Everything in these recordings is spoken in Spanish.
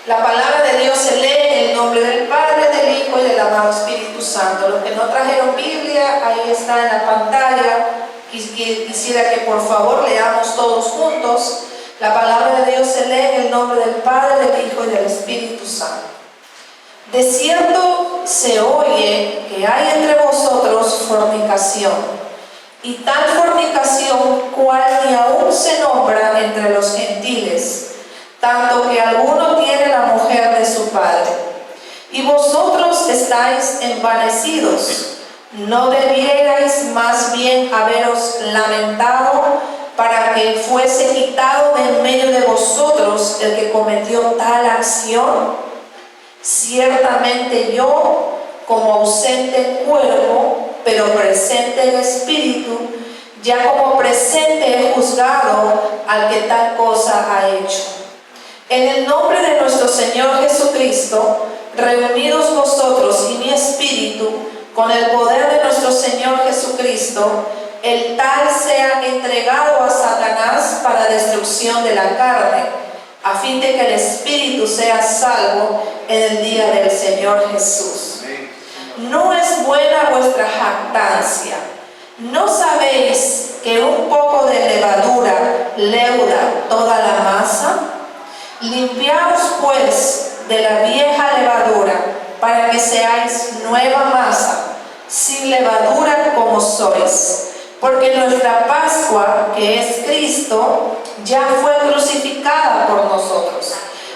La palabra de Dios se lee en el nombre del Padre, del Hijo y del amado Espíritu Santo. Los que no trajeron Biblia, ahí está en la pantalla. Quisiera que por favor leamos todos juntos. La palabra de Dios se lee en el nombre del Padre, del Hijo y del Espíritu Santo. De cierto se oye que hay entre vosotros fornicación, y tal fornicación cual ni aún se nombra entre los gentiles, tanto que alguno tiene la mujer de su padre. Y vosotros estáis envanecidos. ¿No debierais más bien haberos lamentado para que fuese quitado de en medio de vosotros el que cometió tal acción? Ciertamente yo, como ausente en cuerpo, pero presente en espíritu, ya como presente he juzgado al que tal cosa ha hecho. En el nombre de nuestro Señor Jesucristo, reunidos vosotros y mi espíritu, con el poder de nuestro Señor Jesucristo, el tal sea entregado a Satanás para destrucción de la carne, a fin de que el espíritu sea salvo en el día del Señor Jesús. No es buena vuestra jactancia. ¿No sabéis que un poco de levadura leuda toda la masa? Limpiaos pues de la vieja levadura, para que seáis nueva masa, sin levadura como sois. Porque nuestra Pascua, que es Cristo, ya fue crucificada por nosotros.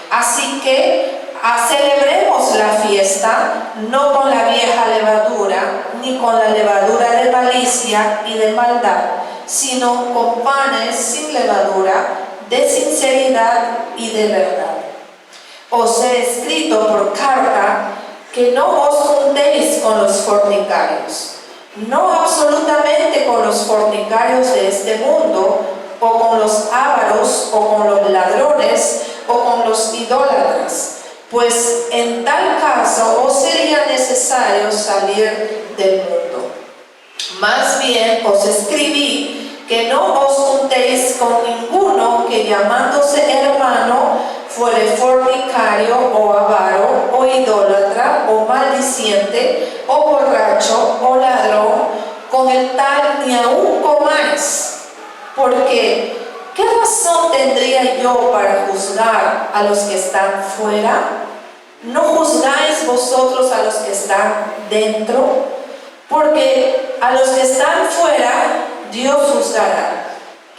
Así que celebremos la fiesta, no con la vieja levadura, ni con la levadura de malicia y de maldad, sino con panes sin levadura, de sinceridad y de verdad. Os he escrito por carta que no os juntéis con los fornicarios, no absolutamente con los fornicarios de este mundo, o con los ávaros, o con los ladrones, o con los idólatras, pues en tal caso os sería necesario salir del mundo. Más bien os escribí que no os juntéis con ninguno que llamándose hermano fuere fornicario, o avaro, o idólatra, o maldiciente, o borracho, o ladrón, con el tal ni aun comáis. Porque, ¿qué razón tendría yo para juzgar a los que están fuera? ¿No juzgáis vosotros a los que están dentro? Porque a los que están fuera, Dios juzgará.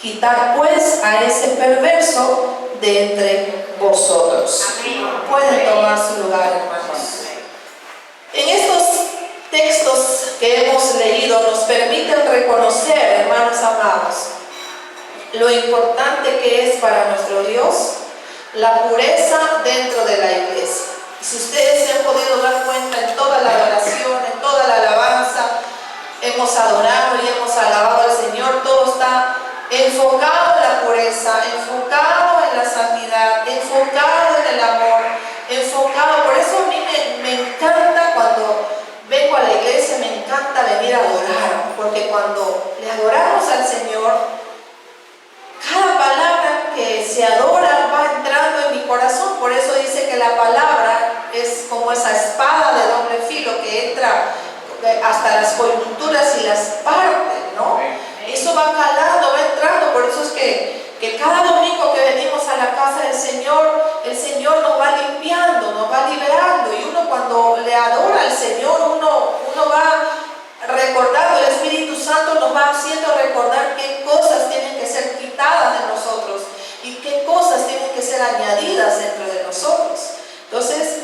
Quitad pues a ese perverso de entre vosotros. Pueden tomar su lugar, hermanos. En estos textos que hemos leído nos permiten reconocer, hermanos amados, lo importante que es para nuestro Dios la pureza dentro de la iglesia. Y si ustedes se han podido dar cuenta en toda la adoración, en toda la alabanza, hemos adorado y hemos alabado al Señor, todo está enfocado en la pureza, enfocado en la santidad, enfocado en el amor, enfocado. Por eso a mí me encanta cuando vengo a la iglesia, me encanta venir a adorar, porque cuando le adoramos al Señor, cada palabra que se adora va entrando en mi corazón. Por eso dice que la palabra es como esa espada de doble filo que entra hasta las coyunturas y las partes, ¿no? Eso va calando, va entrando. Por eso es que cada domingo que venimos a la casa del Señor, el Señor nos va limpiando, nos va liberando. Y uno cuando le adora al Señor, uno va recordando, el Espíritu Santo nos va haciendo recordar qué cosas tienen que ser quitadas de nosotros y qué cosas tienen que ser añadidas dentro de nosotros. Entonces,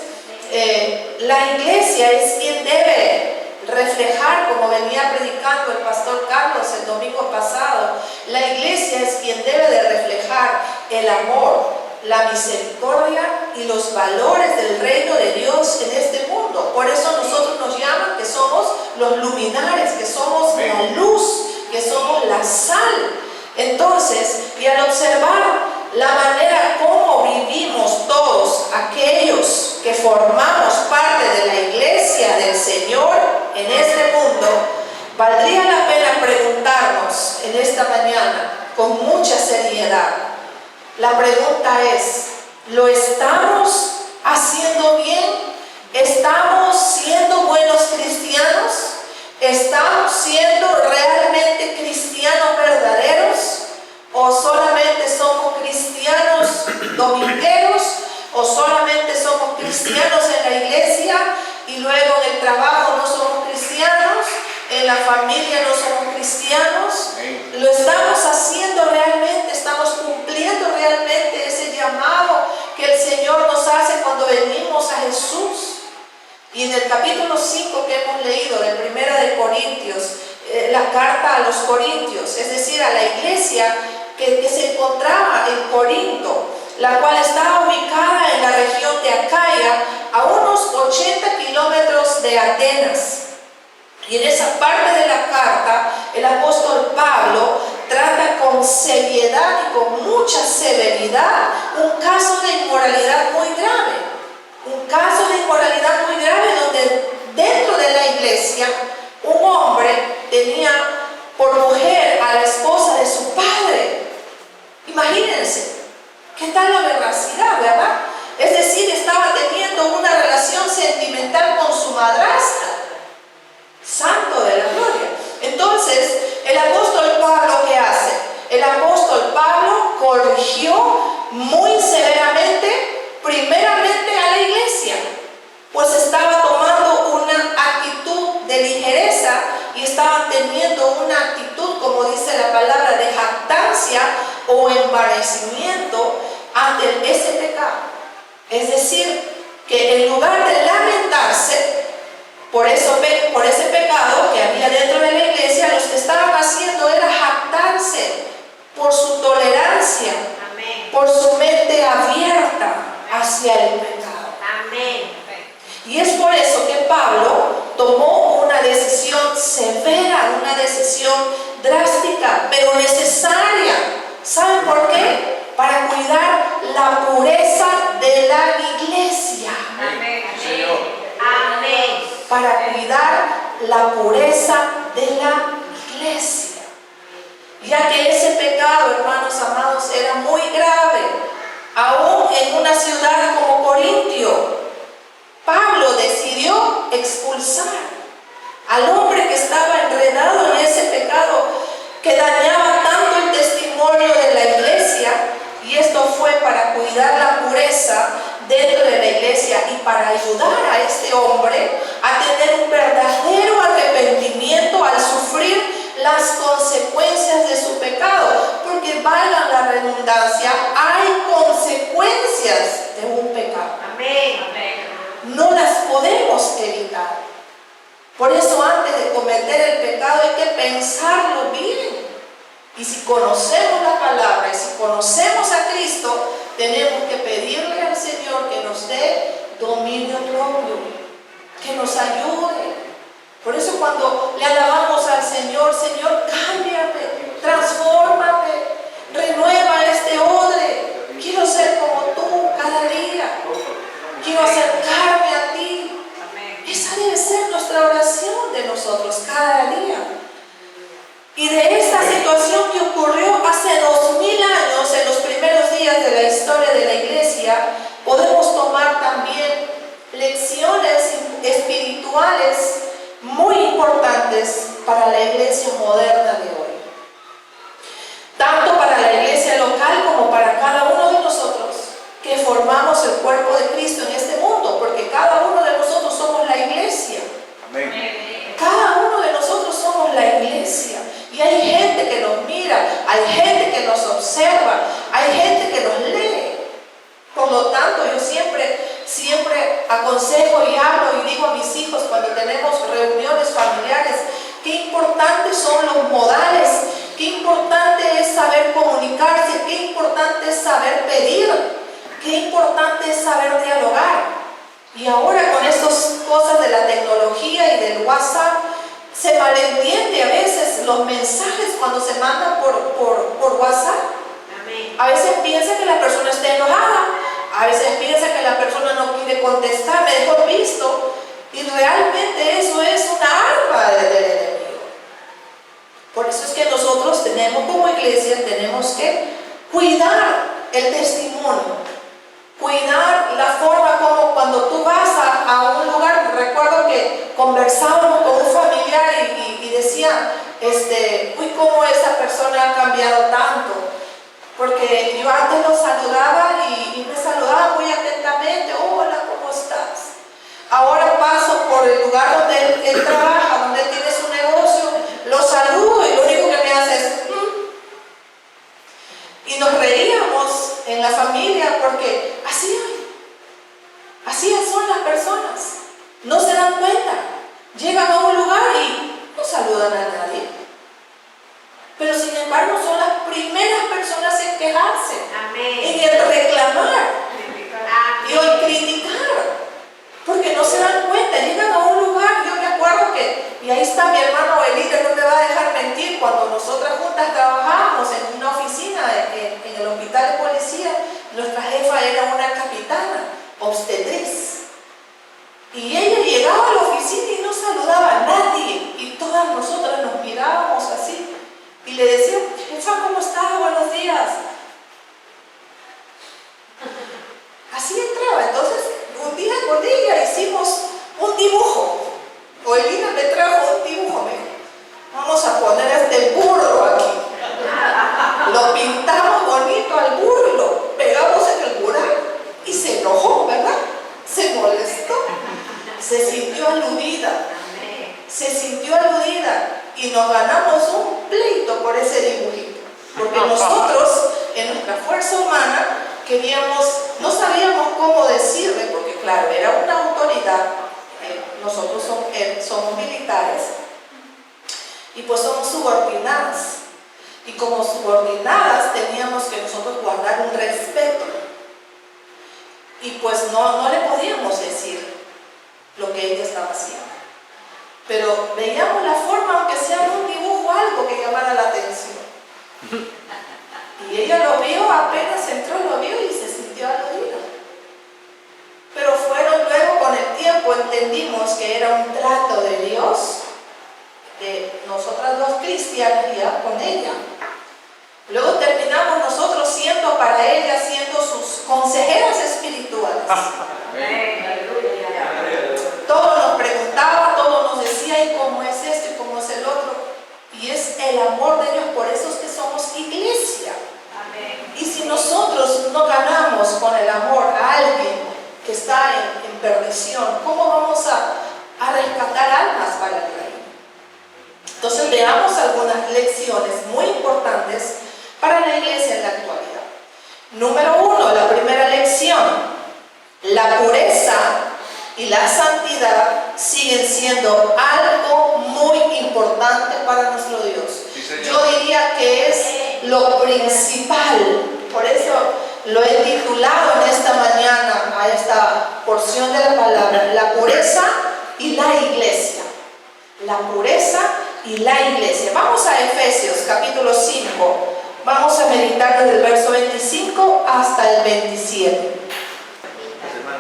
la iglesia es quien debe reflejar, como venía predicando el pastor Carlos el domingo pasado, la iglesia es quien debe de reflejar el amor, la misericordia y los valores del reino de Dios en este mundo. Por eso nosotros nos llaman que somos los luminares, que somos la luz, que somos la sal. Entonces, y al observar la manera como vivimos todos aquellos que formamos parte de la iglesia del Señor en este mundo, valdría la pena preguntarnos en esta mañana con mucha seriedad. La pregunta es, ¿lo estamos haciendo bien? ¿Estamos siendo buenos cristianos? ¿Estamos siendo realmente cristianos verdaderos? ¿O solamente somos cristianos domingueros? ¿O solamente somos cristianos en la iglesia y luego en el trabajo no somos cristianos? ¿En la familia no somos cristianos? ¿Lo estamos haciendo realmente? ¿Estamos cumpliendo realmente ese llamado que el Señor nos hace cuando venimos a Jesús? Y en el capítulo 5 que hemos leído de Primera de Corintios, la carta a los Corintios, es decir, a la iglesia que se encontraba en Corinto, la cual estaba ubicada en la región de Acaya, a unos 80 kilómetros de Atenas. Y en esa parte de la carta, el apóstol Pablo trata con seriedad y con mucha severidad un caso de inmoralidad muy grave. Un caso de inmoralidad muy grave donde dentro de la iglesia un hombre tenía por mujer a la esposa de su padre. Imagínense, ¿qué tal la veracidad, verdad? Es decir, estaba teniendo una relación sentimental con su madrastra. Santo de la gloria. Entonces, el apóstol Pablo, ¿qué hace? El apóstol Pablo corrigió muy severamente, primeramente a la iglesia, pues estaba tomando una actitud de ligereza y estaban teniendo una actitud, como dice la palabra, de jactancia o embarazamiento ante ese pecado. Es decir, que en lugar de lamentarse por ese pecado que había dentro de la iglesia, los que estaban haciendo era jactarse por su tolerancia, amén, por su mente abierta hacia el pecado. Amén. Y es por eso que Pablo tomó una decisión severa, una decisión drástica, pero necesaria. ¿Saben por qué? Para cuidar la pureza de la iglesia. Amén. Amén. Para cuidar la pureza de la iglesia, ya que ese pecado, hermanos amados, era muy grave, aún en una ciudad como Corintio. Pablo decidió expulsar al hombre que estaba enredado en ese pecado que dañaba tanto el testimonio de la iglesia, y esto fue para cuidar la pureza dentro de la iglesia y para ayudar a este hombre a tener un verdadero arrepentimiento al sufrir las consecuencias de su pecado, porque valga la redundancia, hay consecuencias de un pecado. Amén. No las podemos evitar. Por eso antes de cometer el pecado hay que pensarlo bien. Y si conocemos la palabra y si conocemos a Cristo, tenemos que pedirle al Señor que nos dé dominio propio, que nos ayude. Por eso cuando le alabamos al Señor, Señor, cámbiame, transfórmame, renueva este odre. Quiero ser como tú cada día. Quiero acercarme a ti. Esa debe ser nuestra oración de nosotros cada día. Y de esta situación que ocurrió hace 2000 años, en los primeros días de la historia de la iglesia, podemos tomar también lecciones espirituales muy importantes para la iglesia moderna de hoy. Tanto para la iglesia local como para cada uno de nosotros que formamos el cuerpo de Cristo en este mundo, porque cada uno de nosotros somos la iglesia. Amén. Cada uno de nosotros somos la iglesia. Y hay gente que nos mira, hay gente que nos observa, hay gente que nos lee. Por lo tanto, yo siempre aconsejo y hablo y digo a mis hijos cuando tenemos reuniones familiares, qué importantes son los modales, qué importante es saber comunicarse, qué importante es saber pedir, qué importante es saber dialogar. Y ahora con estas cosas de la tecnología y del WhatsApp, se malentiende a veces los mensajes cuando se mandan por WhatsApp. Amén. A veces piensa que la persona está enojada, a veces piensa que la persona no quiere contestar, me dejó visto, y realmente eso es una arma del enemigo. Por eso es que nosotros tenemos como iglesia, tenemos que cuidar el testimonio, cuidar la forma como conversábamos con un familiar y decía, uy, cómo esa persona ha cambiado tanto. Porque yo antes lo saludaba y me saludaba muy atentamente, hola, ¿cómo estás? Ahora paso por el lugar donde él trabaja, donde él tiene su negocio, lo saludo y lo único que me hace es Y nos reíamos en la familia porque así son las personas. No se dan cuenta. Llegan a un lugar y no saludan a nadie. Pero sin embargo son las primeras personas en quejarse, en el reclamar y en criticar. Porque no se dan cuenta, llegan a un lugar, yo me acuerdo que, y ahí está mi hermano Elite, no me va a dejar mentir, cuando nosotras juntas trabajábamos en una oficina en el hospital de policía, nuestra jefa era una capitana, obstetriz. Y ella llegaba a la oficina y no saludaba a nadie, y todas nosotras nos mirábamos así, y le decíamos, jefa, ¿cómo está? Buenos días. Así entraba. Entonces, un día con ella hicimos un dibujo. Oelina me trajo un dibujo, me dijo, vamos a poner este burro aquí. Lo pintamos bonito al burro y lo pegamos en el mural. Y se enojó, ¿verdad? Se molestó. Se sintió aludida. Se sintió aludida. Y nos ganamos un pleito por ese dibujito. Porque nosotros, en nuestra fuerza humana, queríamos, no sabíamos cómo decirle, porque claro, era una autoridad, nosotros somos militares, y pues somos subordinadas, y como subordinadas teníamos que nosotros guardar un respeto, y pues no le podíamos decir lo que ella estaba haciendo, pero veíamos la forma, aunque sea un dibujo, algo que llamara la atención. Y ella lo vio, apenas entró, lo vio y se sintió aludida. Pero luego con el tiempo entendimos que era un trato de Dios, de nosotras dos cristianas ya con ella. Luego terminamos nosotros siendo para ella, siendo sus consejeras espirituales. Todo nos preguntaba, todo nos decía, ¿y cómo es esto y cómo es el otro? Y es el amor de Dios, por eso es que somos iglesia. Amén. Y si nosotros no ganamos con el amor a alguien que está en perdición, ¿cómo vamos a rescatar almas para el reino? Entonces veamos algunas lecciones muy importantes para la iglesia en la actualidad. Número 1, la primera lección: la pureza y la santidad siguen siendo algo muy importante para nuestro Dios. Sí, yo diría que es lo principal. Por eso lo he titulado en esta mañana a esta porción de la palabra: la pureza y la iglesia. La pureza y la iglesia. Vamos a Efesios capítulo 5. Vamos a meditar desde el verso 25 hasta el 27.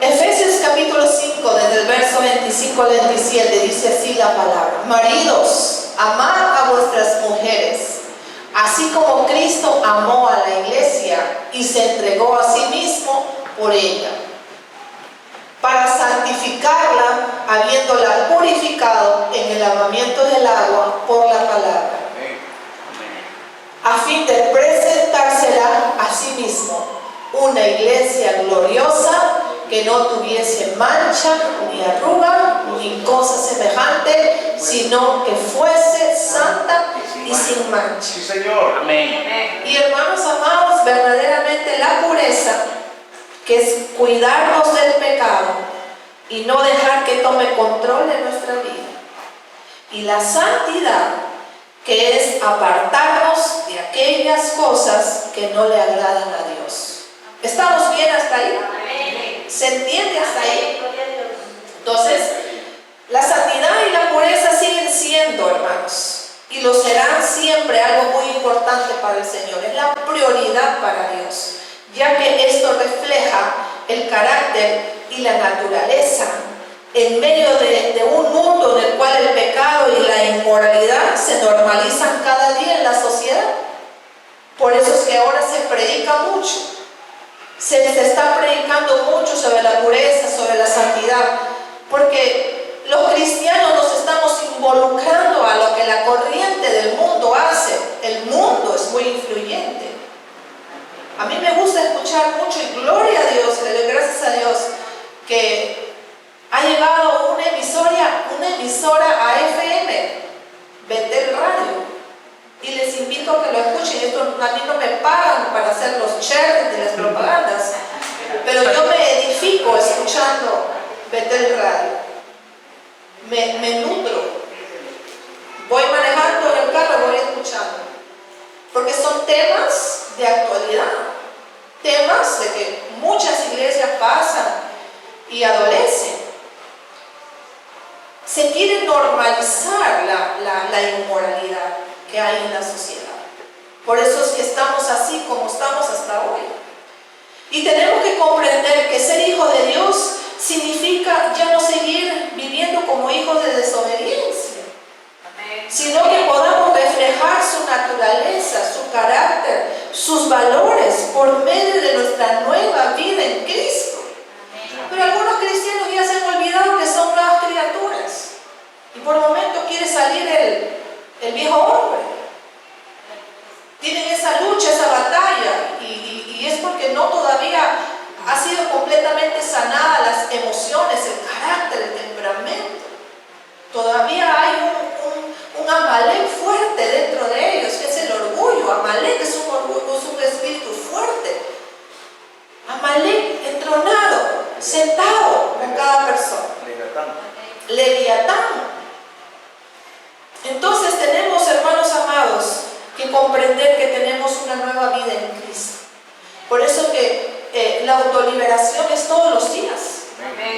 Efesios capítulo 5, desde el verso 25 al 27, dice así la palabra: maridos, amad a vuestras mujeres, así como Cristo amó a la iglesia y se entregó a sí mismo por ella, para santificarla, habiéndola purificado en el lavamiento del agua por la palabra, a fin de presentársela a sí mismo una iglesia gloriosa, que no tuviese mancha, ni arruga, ni cosa semejante, sino que fuese santa y sin mancha. Sí, Señor. Amén. Y hermanos amados, verdaderamente la pureza, que es cuidarnos del pecado y no dejar que tome control de nuestra vida. Y la santidad, que es apartarnos de aquellas cosas que no le agradan a Dios. ¿Estamos bien hasta ahí? ¿Se entiende hasta ahí? Entonces, la santidad y la pureza siguen siendo, hermanos, y lo serán siempre, algo muy importante para el Señor. Es la prioridad para Dios, ya que esto refleja el carácter y la naturaleza en medio de un mundo en el cual el pecado y la inmoralidad se normalizan cada día en la sociedad. Por eso es que ahora se predica mucho. Se está predicando mucho sobre la pureza, sobre la santidad, porque los cristianos nos que ha llegado una emisora a FM, Betel Radio, y les invito a que lo escuchen. Esto a mí no me pagan para hacer los shares de las propagandas, pero yo me edifico escuchando Betel Radio. Me nutro. Voy manejando en el carro, voy escuchando, porque son temas de actualidad, temas de que muchas iglesias pasan y adolecen. Se quiere normalizar la inmoralidad que hay en la sociedad. Por eso es que estamos así como estamos hasta hoy. Y tenemos que comprender que ser hijo de Dios significa ya no seguir viviendo como hijos de desobediencia, sino que podamos reflejar su naturaleza, su carácter, sus valores por medio de nuestra nueva vida en Cristo. Pero algunos cristianos ya se han olvidado que son nuevas criaturas y por momento quiere salir el viejo hombre. Tienen esa lucha, esa batalla y es porque no todavía ha sido completamente sanada las emociones, el carácter, el temperamento. Todavía hay un Amalek fuerte dentro de ellos, que es el orgullo. Amalek es un espíritu fuerte. Amalek entronado, sentado en cada persona. Leviatán. Entonces tenemos, hermanos amados, que comprender que tenemos una nueva vida en Cristo. Por eso que la autoliberación es todos los días.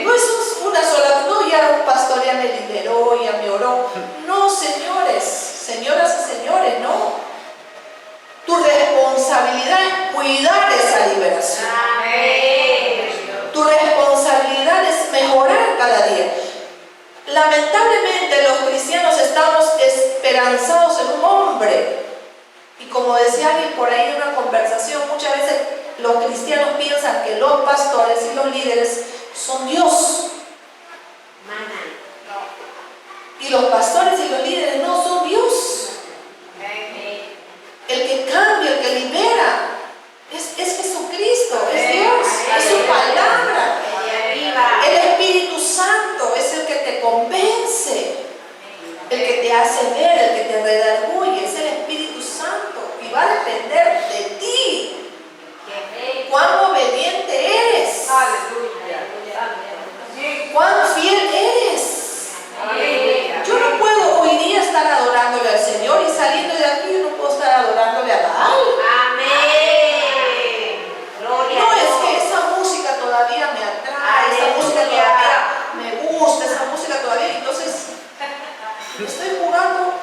No es una sola, no, ya un pastor ya me liberó, ya me oró. No, señores, señoras y señores, no. Tu responsabilidad es cuidar esa liberación. Tu responsabilidad es mejorar cada día. Lamentablemente los cristianos estamos esperanzados en un hombre. Y como decía alguien por ahí en una conversación, muchas veces los cristianos piensan que los pastores y los líderes son Dios. Y los pastores y los líderes no son Dios. El que cambia, el que libera, es Jesucristo, es Dios, es su palabra. El Espíritu Santo es el que te convence, el que te hace ver, el que te redarguye, es el Espíritu Santo. Y va a depender de ti. ¿Cuán obediente eres? ¿Cuán fiel eres? Yo no puedo hoy día estar adorándole al Señor y saliendo de aquí yo no puedo estar adorándole a Baal. No, es que esa música todavía me atrae, esa música todavía me gusta, esa música todavía. Entonces, estoy jugando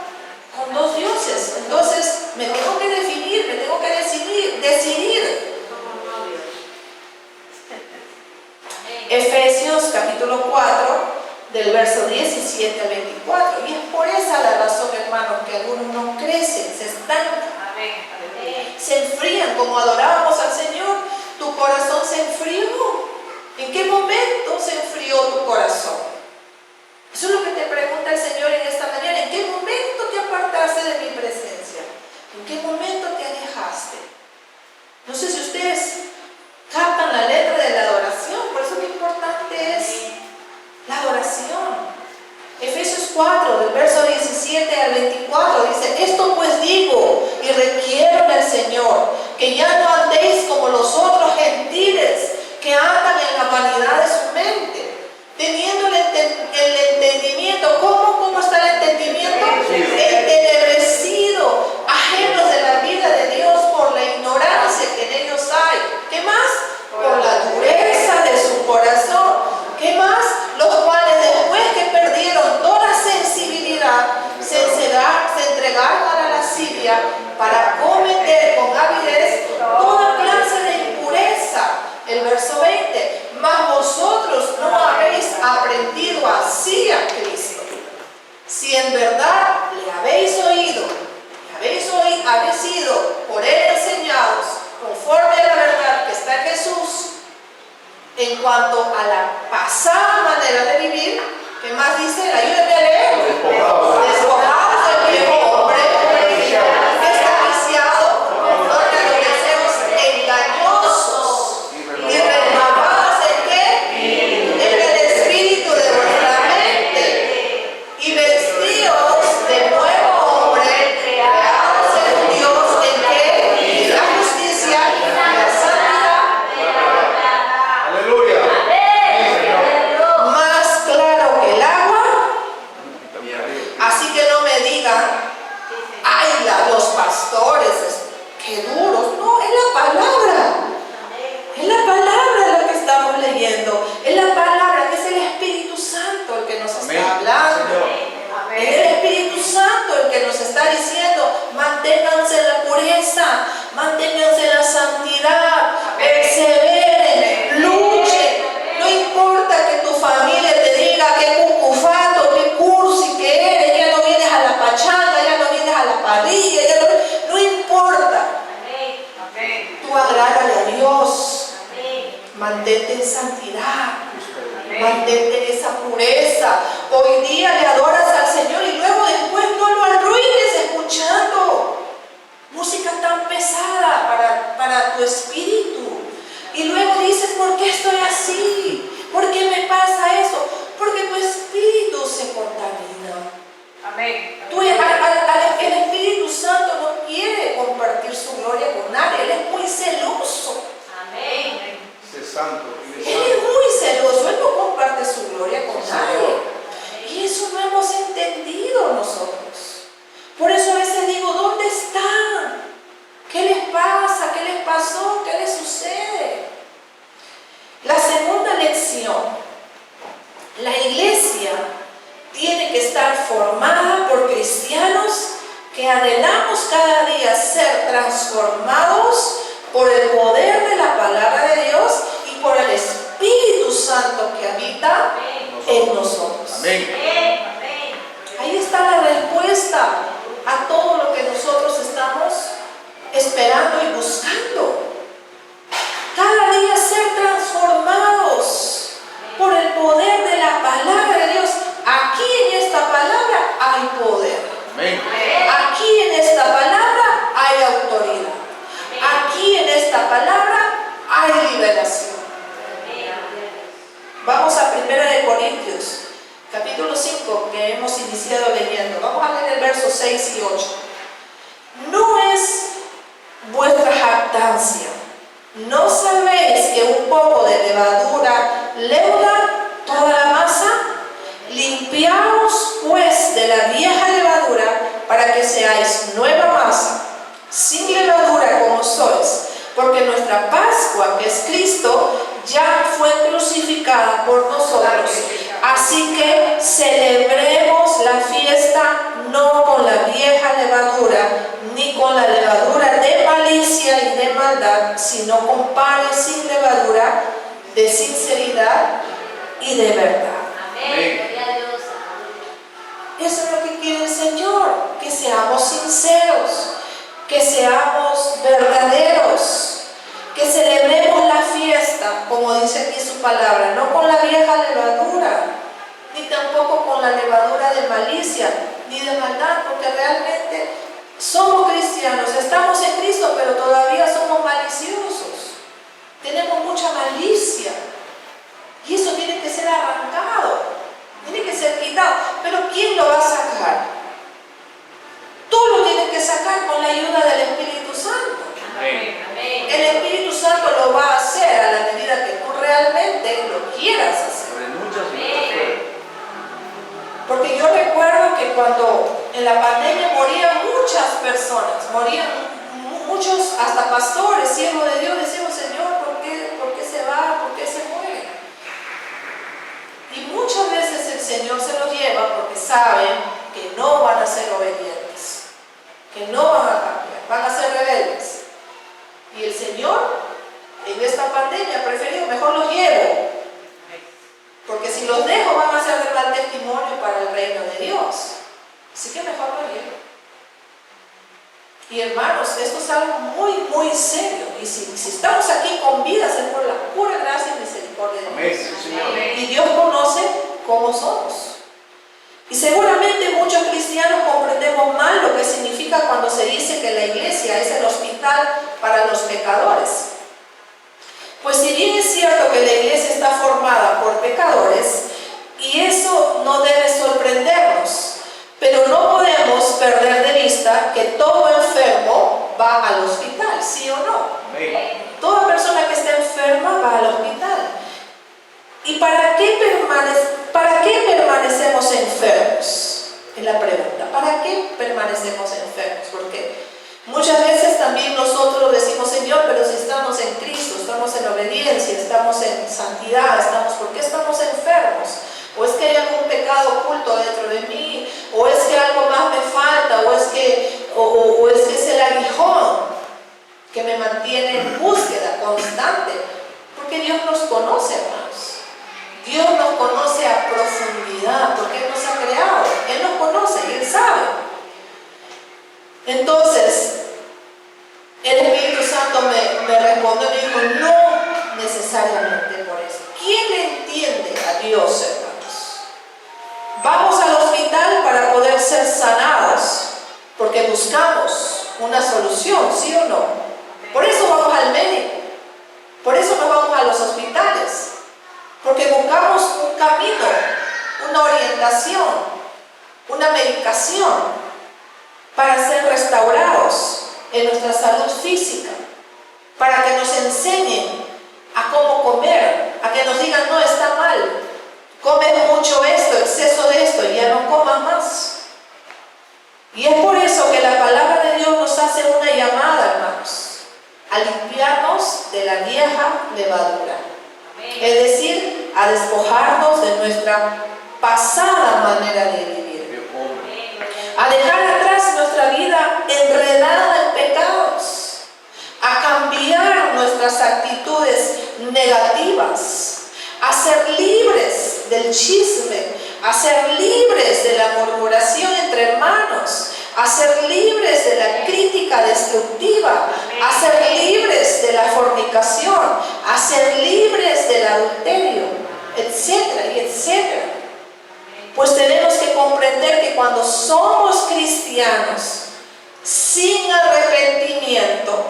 con dos dioses. Entonces, me tengo que definir, me tengo que decidir. Efesios capítulo 4, del verso 17 al 24. Y es por esa la razón, hermanos, que algunos no crecen, se estancan, se enfrían. Como adorábamos al Señor, tu corazón se enfrió. ¿En qué momento se enfrió tu corazón? Eso es lo que te pregunta el Señor en esta mañana. ¿En qué momento te apartaste de mi presencia? ¿En qué momento te alejaste? No sé si ustedes captan la letra de la adoración. Por eso lo importante es la adoración. Efesios 4, del verso 17 al 24, dice: esto pues digo y requiero del Señor, que ya no andéis como los otros gentiles que andan en la vanidad de su mente, teniendo el entendimiento. ¿Cómo está el entendimiento? Entenebrecido, ajenos de la vida de Dios por la ignorancia que en ellos hay. ¿Qué más? Por la dureza de su corazón. ¿Qué más? Los cuales después que perdieron toda sensibilidad, se entregaron a la lascivia para cometer con avidez toda clase de impureza. El verso 20: mas vosotros no habéis aprendido así a Cristo. Si en verdad le habéis oído, habéis sido por él enseñados conforme a la verdad que está en Jesús, en cuanto a la pasada manera de vivir. ¿Qué más dice? Ayúdenme a leer. Despojados del viejo hombre que está viciado conforme a los deseos engañosos y renovados en qué? Mantente en esa pureza. Hoy día le adoras al Señor y luego después no lo arruines escuchando música tan pesada para tu espíritu. Y luego dices, ¿por qué estoy así? ¿Por qué me pasa eso? Porque tu espíritu se contamina. Amén. El Espíritu Santo no quiere compartir su gloria con nadie. Él es muy celoso. Amén. Es santo. Él es muy celoso. Él no comparte su gloria con nadie. Y eso no hemos entendido nosotros. Por eso a veces digo, ¿dónde están? ¿Qué les pasa? ¿Qué les pasó? ¿Qué les sucede? La segunda lección. La iglesia tiene que estar formada por cristianos que anhelamos cada día ser transformados por el poder de la palabra de Dios y por el Espíritu Santo que habita en nosotros. Amén. Ahí está la respuesta a todo lo que nosotros estamos esperando y buscando. Cada día ser transformados por el poder de la palabra de Dios. Aquí en esta palabra hay poder. Amén. Aquí en esta palabra hay autoridad. Aquí en esta palabra hay liberación. Vamos a 1 Corintios, capítulo 5, que hemos iniciado leyendo. Vamos a leer el verso 6 y 8. No es vuestra jactancia. ¿No sabéis que un poco de levadura leuda toda la masa? Limpiaos pues de la vieja levadura para que seáis nueva masa, sin levadura como sois, porque nuestra Pascua, que es Cristo, ya fue crucificada por nosotros. Así que celebremos la fiesta no con la vieja levadura, ni con la levadura de malicia y de maldad, sino con panes sin levadura, de sinceridad y de verdad. Amén. Eso es lo que quiere el Señor, que seamos sinceros, que seamos verdaderos, que celebremos la fiesta, como dice aquí su palabra, no con la vieja levadura, ni tampoco con la levadura de malicia, ni de maldad, porque realmente somos cristianos, estamos en Cristo, pero todavía somos maliciosos, tenemos mucha malicia, y eso tiene que ser arrancado, tiene que ser quitado. Pero ¿quién lo va a sacar? Tú lo tienes que sacar con la ayuda del Espíritu Santo. Amén. El Espíritu Santo lo va a hacer a la medida que tú realmente lo quieras hacer. Porque yo recuerdo que cuando en la pandemia morían muchas personas, morían muchos, hasta pastores, siervos de Dios, decíamos, Señor, ¿por qué se va? ¿Por qué se muere? Y muchas veces el Señor se los lleva porque saben que no van a ser obedientes, que no van a cambiar, van a ser rebeldes. Y el Señor en esta pandemia ha preferido, mejor los llevo, porque si los dejo van a ser de mal testimonio para el reino de Dios. Así que mejor los llevo. Y hermanos, esto es algo muy, muy serio. Y si estamos aquí con vidas es por la pura gracia y misericordia de Dios. Amén. Y Dios conoce cómo somos. Y seguramente muchos cristianos comprendemos mal lo que significa cuando se dice que la iglesia es el hospital para los pecadores. Pues si bien es cierto que la iglesia está formada por pecadores, y eso no debe sorprendernos, pero no podemos perder de vista que todo enfermo va al hospital, ¿sí o no? Amén. Toda persona que está enferma va al hospital. ¿Y para qué permanecemos enfermos? Es la pregunta. ¿Para qué permanecemos enfermos? Porque muchas veces también nosotros decimos, Señor, pero si estamos en Cristo, estamos en obediencia, estamos en santidad, ¿por qué estamos enfermos? ¿O es que hay algún pecado oculto dentro de mí? ¿O es que algo más me falta? ¿O es que es el aguijón que me mantiene en búsqueda constante? Porque Dios nos conoce, hermanos. Dios nos conoce a profundidad, porque Él nos ha creado. Él nos conoce y Él sabe. Entonces, el Espíritu Santo me respondió y me dijo, no necesariamente por eso. ¿Quién le entiende a Dios, hermanos. Vamos al hospital para poder ser sanados, porque buscamos una solución, ¿sí o no? Por eso vamos al médico, por eso nos vamos a los hospitales, porque buscamos un camino, una orientación, una medicación para ser restaurados en nuestra salud física, para que nos enseñen a cómo comer, a que nos digan, no, está mal, comes mucho esto, exceso de esto, y ya no comas más. Y es por eso que la palabra de Dios nos hace una llamada, hermanos, a limpiarnos de la vieja levadura. Es decir, a despojarnos de nuestra pasada manera de vivir. A dejar atrás nuestra vida enredada en pecados. A cambiar nuestras actitudes negativas. A ser libres del chisme. A ser libres de la murmuración entre hermanos. A ser libres de la crítica destructiva, a ser libres de la fornicación, a ser libres del adulterio, etcétera y etcétera. Pues tenemos que comprender que cuando somos cristianos sin arrepentimiento,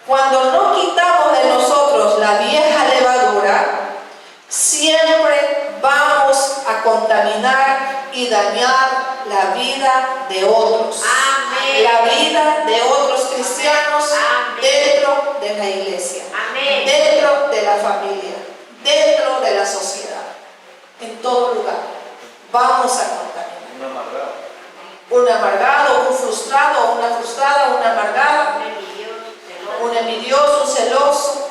cuando no quitamos de nosotros la vieja levadura, siempre vamos a contaminar y dañar la vida de otros. Amén. La vida de otros cristianos. Amén. Dentro de la iglesia. Amén. Dentro de la familia. Dentro de la sociedad. En todo lugar. Vamos a contaminar. Un amargado. Un amargado, un frustrado, una frustrada, una amargada, un envidioso, un celoso.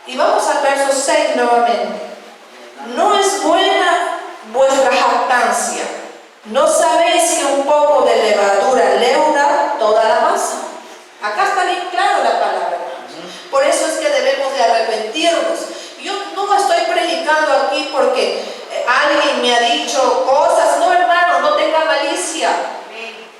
Y vamos al verso 6 nuevamente. No es buena vuestra jactancia. ¿No sabéis que un poco de levadura leuda toda la masa? Acá está bien claro la palabra. Por eso es que debemos de arrepentirnos. Yo no estoy predicando aquí porque alguien me ha dicho cosas. No, hermano, no tenga malicia.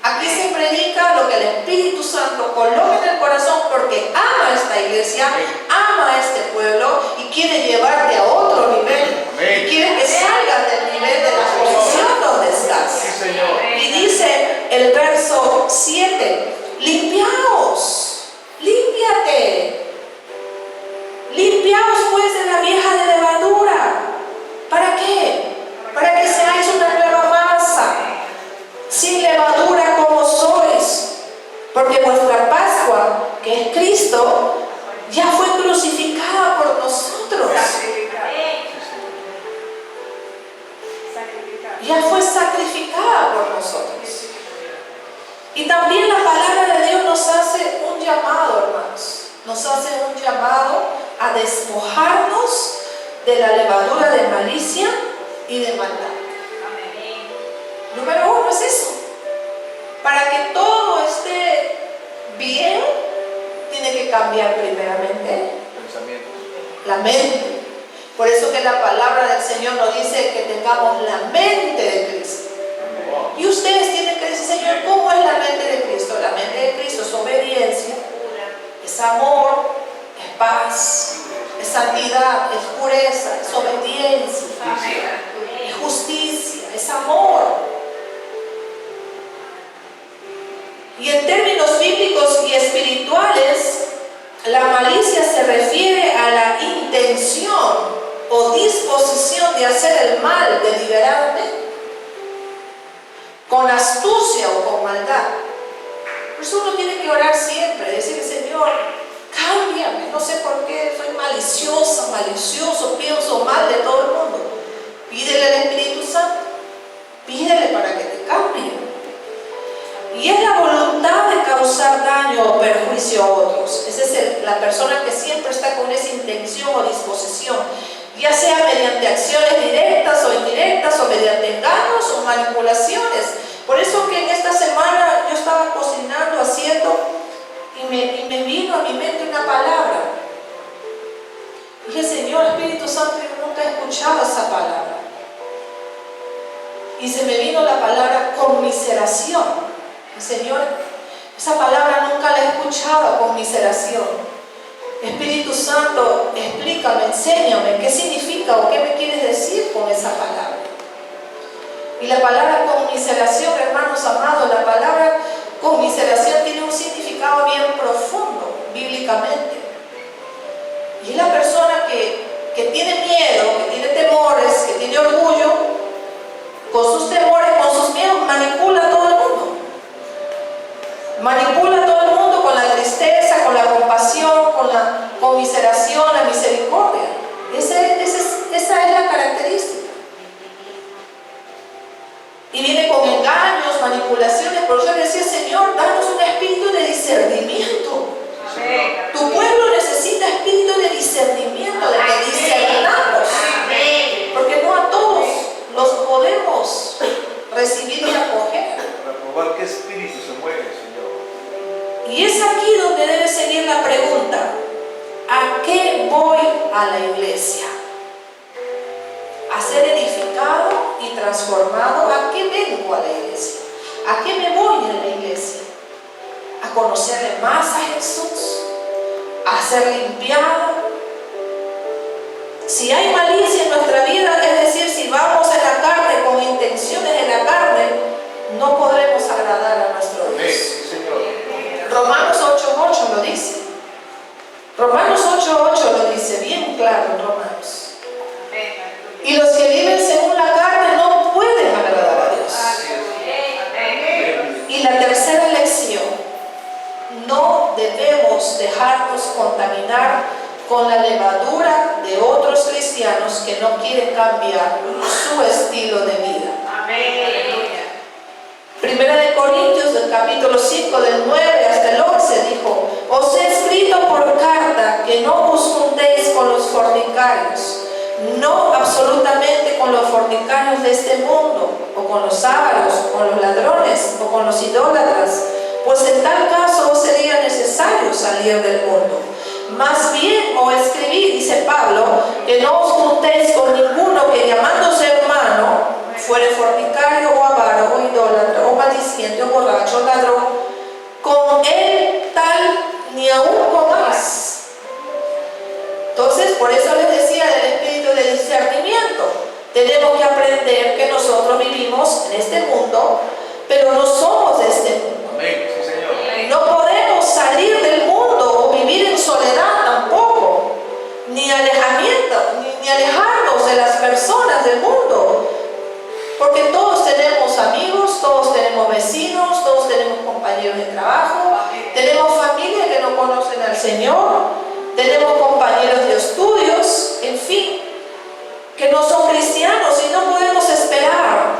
Aquí se predica lo que el Espíritu Santo coloca en el corazón porque ama a esta iglesia, ama a este pueblo y quiere llevarte a otro nivel. Y quiere que salgas del nivel de la posición donde estás. Sí, Señor. Y dice el verso 7, limpiaos, límpiate. Limpiaos pues de la vieja de levadura. ¿Para qué? Para que seáis una nueva masa, sin levadura como sois, porque vuestra Pascua, que es Cristo, ya fue crucificada por nosotros. Ya fue sacrificada por nosotros. Y también la palabra de Dios nos hace un llamado, hermanos. Nos hace un llamado a despojarnos de la levadura de malicia y de maldad. Número 1 es eso. Para que todo esté bien, tiene que cambiar primeramente Pensamientos. la mente. Por eso que la palabra del Señor nos dice que tengamos la mente de Cristo. Y ustedes tienen que decir, Señor, ¿cómo es la mente de Cristo? La mente de Cristo es obediencia, es amor, es paz, es santidad, es pureza, es obediencia, es justicia, es amor. Y en términos bíblicos y espirituales, la malicia se refiere a la intención o disposición de hacer el mal deliberadamente, con astucia o con maldad. Por eso uno tiene que orar siempre, decir, Señor, cámbiame, no sé por qué soy maliciosa, malicioso, pienso mal de todo el mundo. Pídele al Espíritu Santo, pídele para que te cambie. Y es la voluntad de causar daño o perjuicio a otros. Esa es la persona que siempre está con esa intención o disposición, ya sea mediante acciones directas o indirectas, o mediante engaños o manipulaciones. Por eso que en esta semana yo estaba cocinando, haciendo, y me vino a mi mente una palabra. Dije, Señor, Espíritu Santo, yo nunca he escuchado esa palabra. Y se me vino la palabra conmiseración. Señor, esa palabra nunca la he escuchado, conmiseración. Espíritu Santo, explícame, enséñame qué significa o qué me quieres decir esa palabra. Y la palabra conmiseración, hermanos amados, la palabra conmiseración tiene un significado bien profundo, bíblicamente. Y es la persona que tiene miedo, que tiene temores, que tiene orgullo, con sus temores, con sus miedos, manipula a todo el mundo. Manipula a todo el mundo con la tristeza, con la compasión, con la conmiseración, la misericordia. Esa es la característica. Y viene con engaños, manipulaciones. Por eso decía, Señor, danos un espíritu de discernimiento. Amén. Tu pueblo necesita espíritu de discernimiento, de que discernamos. Porque no a todos los podemos recibir y acoger. Para probar qué espíritu se mueve, Señor. Y es aquí donde debe seguir la pregunta: ¿a qué voy a la iglesia? ¿A ser edificado y transformado? ¿A qué vengo a la iglesia? ¿A qué me voy a la iglesia? ¿A conocerle más a Jesús? ¿A ser limpiado? Si hay malicia en nuestra vida, es decir, si vamos en la carne con intenciones en la carne, no podremos agradar a nuestro Dios. Sí, Señor. Romanos 8:8 lo dice. Romanos 8:8 lo dice bien claro en Romanos. Y los que viven según la carne no pueden agradar a Dios. Y la tercera lección: no debemos dejarnos contaminar con la levadura de otros cristianos que no quieren cambiar su estilo de vida. Primera de Corintios, del capítulo 5, del 9 hasta el 11, dijo: os he escrito por carta que no os juntéis con los fornicarios, no absolutamente con los fornicarios de este mundo, o con los ávaros, o con los ladrones, o con los idólatras, pues en tal caso os sería necesario salir del mundo. Más bien os escribí, dice Pablo, que no os juntéis con ninguno que llamándose hermano fuere fornicario o avaro o idólatra o maldiciente o borracho o ladrón, con él tal ni aún comáis. Entonces, por eso les decía del espíritu de discernimiento. Tenemos que aprender que nosotros vivimos en este mundo, pero no somos de este mundo. Amén. Sí, Señor. No podemos salir del mundo o vivir en soledad tampoco, ni alejamiento, ni alejarnos de las personas del mundo, porque todos tenemos amigos, todos tenemos vecinos, todos tenemos compañeros de trabajo, tenemos familia que no conocen al Señor, tenemos compañeros de estudios, en fin, que no son cristianos, y no podemos esperar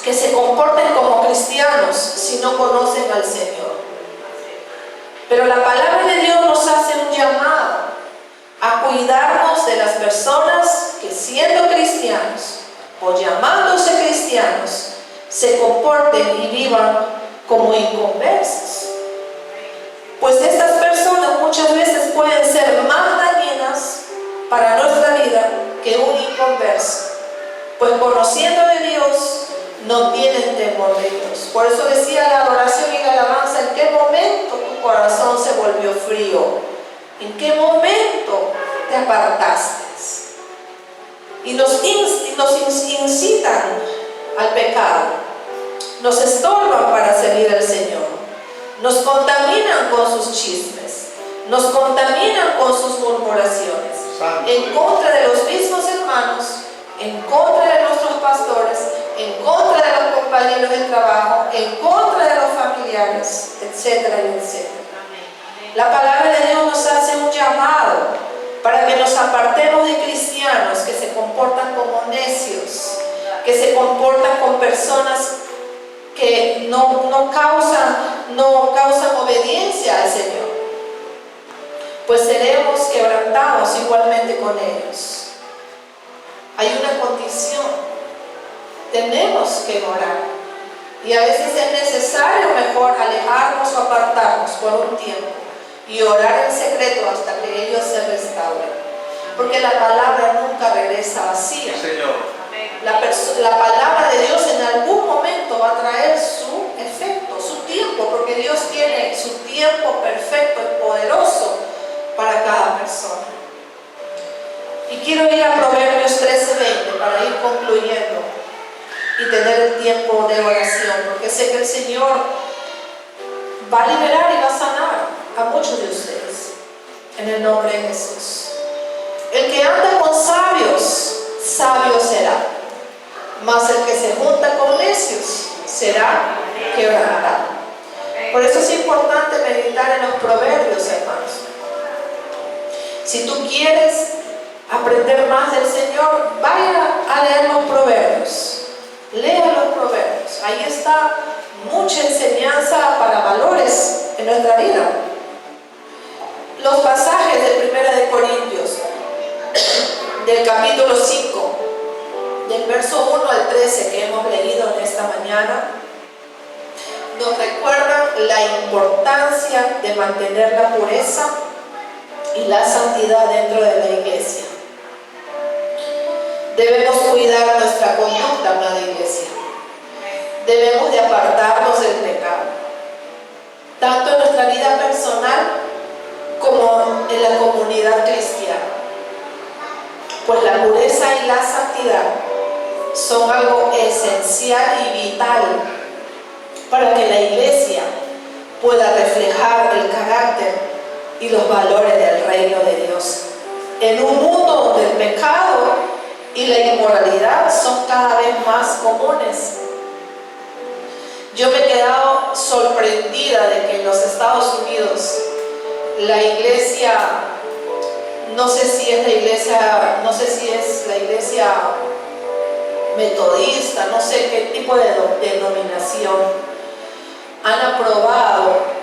que se comporten como cristianos si no conocen al Señor. Pero la palabra de Dios nos hace un llamado a cuidarnos de las personas que, siendo cristianos o llamándose cristianos, se comporten y vivan como inconversos. Pues estas personas muchas veces pueden ser más dañinas para nuestra vida que un inconverso, pues conociendo de Dios no tienen temor de Dios. Por eso decía la adoración y la alabanza: ¿en qué momento tu corazón se volvió frío? ¿En qué momento te apartaste? Y nos incitan al pecado, nos estorban para servir al Señor, nos contaminan con sus chismes, nos contaminan con sus murmuraciones, en contra de los mismos hermanos, en contra de nuestros pastores, en contra de los compañeros de trabajo, en contra de los familiares, etcétera, etcétera. La palabra de Dios nos hace un llamado para que nos apartemos de cristianos que se comportan como necios, que se comportan con personas que no causan obediencia al Señor, pues seremos quebrantados igualmente con ellos. Hay una condición: tenemos que orar, y a veces es necesario mejor alejarnos o apartarnos por un tiempo y orar en secreto hasta que ellos se restauren, porque la palabra nunca regresa vacía. Sí, Señor. La palabra de Dios en algún momento va a traer su efecto, su tiempo, porque Dios tiene su tiempo perfecto y poderoso para cada persona. Y quiero ir a Proverbios 13:20 para ir concluyendo y tener el tiempo de oración, porque sé que el Señor va a liberar y va a sanar a muchos de ustedes, en el nombre de Jesús. El que anda con sabios, sabio será, mas el que se junta con necios será quebrantado. Por eso es importante meditar en los proverbios, hermanos. Si tú quieres aprender más del Señor, vaya a leer los proverbios. Lea los proverbios. Ahí está mucha enseñanza para valores en nuestra vida. Los pasajes de 1 de Corintios, del capítulo 5, del verso 1 al 13 que hemos leído en esta mañana, nos recuerdan la importancia de mantener la pureza y la santidad dentro de la iglesia. Debemos cuidar nuestra conducta, amada iglesia. Debemos de apartarnos del pecado, tanto en nuestra vida personal como en la comunidad cristiana. Pues la pureza y la santidad son algo esencial y vital para que la iglesia pueda reflejar el carácter y los valores del reino de Dios. En un mundo donde el pecado y la inmoralidad son cada vez más comunes. Yo me he quedado sorprendida de que en los Estados Unidos la iglesia, no sé si es la iglesia metodista, no sé qué tipo de denominación, han aprobado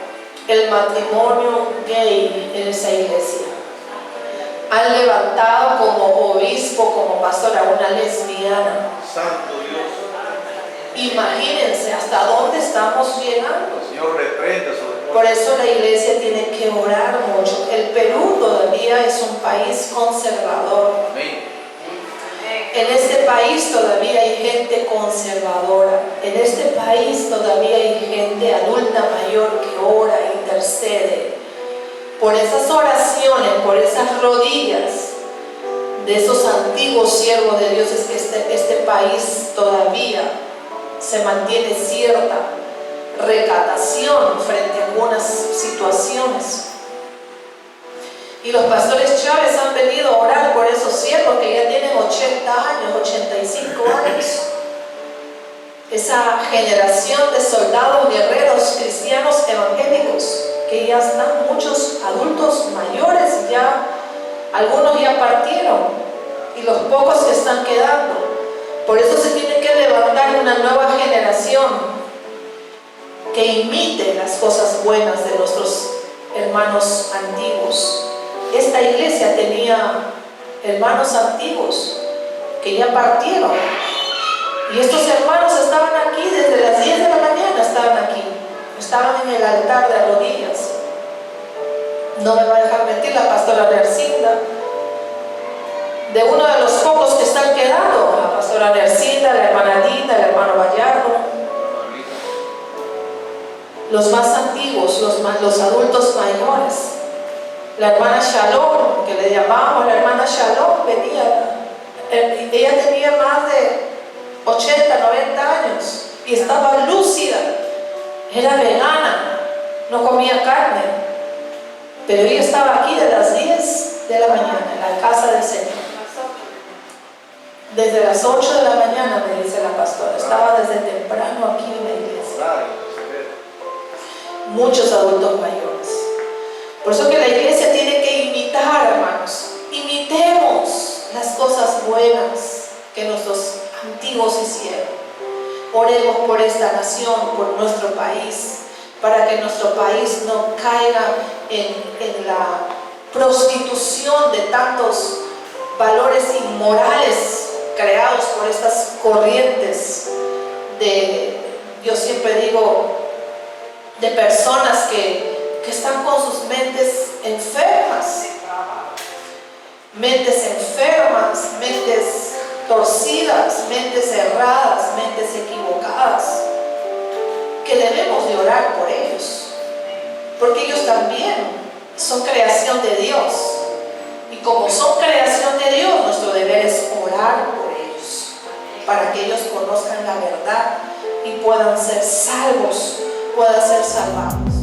el matrimonio gay en esa iglesia. Han levantado como obispo, como pastor a una lesbiana. Santo Dios. Imagínense hasta dónde estamos llegando. El Señor reprenda sobre todo. Por eso la iglesia tiene que orar mucho. El Perú todavía es un país conservador. Amén. En este país todavía hay gente conservadora. En este país todavía hay gente adulta mayor que ora e intercede. Por esas oraciones, por esas rodillas de esos antiguos siervos de Dios es que este país todavía se mantiene cierta recatación frente a algunas situaciones. Y los pastores Chávez han venido a orar por esos siervos que ya tienen 80 años, 85 años. Esa generación de soldados guerreros cristianos evangélicos, que ya están muchos adultos mayores, ya algunos ya partieron, y los pocos que están quedando. Por eso se tiene que levantar una nueva generación que imite las cosas buenas de nuestros hermanos antiguos. Esta iglesia tenía hermanos antiguos que ya partieron, y estos hermanos estaban aquí desde las 10 de la mañana, estaban en el altar de rodillas. No me va a dejar mentir la pastora Nercinda, de uno de los pocos que están quedando, la pastora Nercinda, la hermana Linda, el hermano Vallardo. Los más antiguos, los adultos mayores. La hermana Shalom, que le llamamos la hermana Shalom, venía, ella tenía más de 80, 90 años y estaba lúcida, era vegana, no comía carne, pero ella estaba aquí de las 10 de la mañana en la casa del Señor. Desde las 8 de la mañana, me dice la pastora, estaba desde temprano aquí en la iglesia. Muchos adultos mayores. Por eso que la iglesia tiene que imitar, hermanos. Imitemos las cosas buenas que nuestros antiguos hicieron. Oremos por esta nación, por nuestro país, para que nuestro país no caiga en la prostitución de tantos valores inmorales creados por estas corrientes yo siempre digo, de personas que están con sus mentes enfermas, mentes torcidas, mentes erradas, mentes equivocadas, que debemos de orar por ellos, porque ellos también son creación de Dios, y como son creación de Dios, nuestro deber es orar por ellos. para que ellos conozcan la verdad y puedan ser salvos, puedan ser salvados.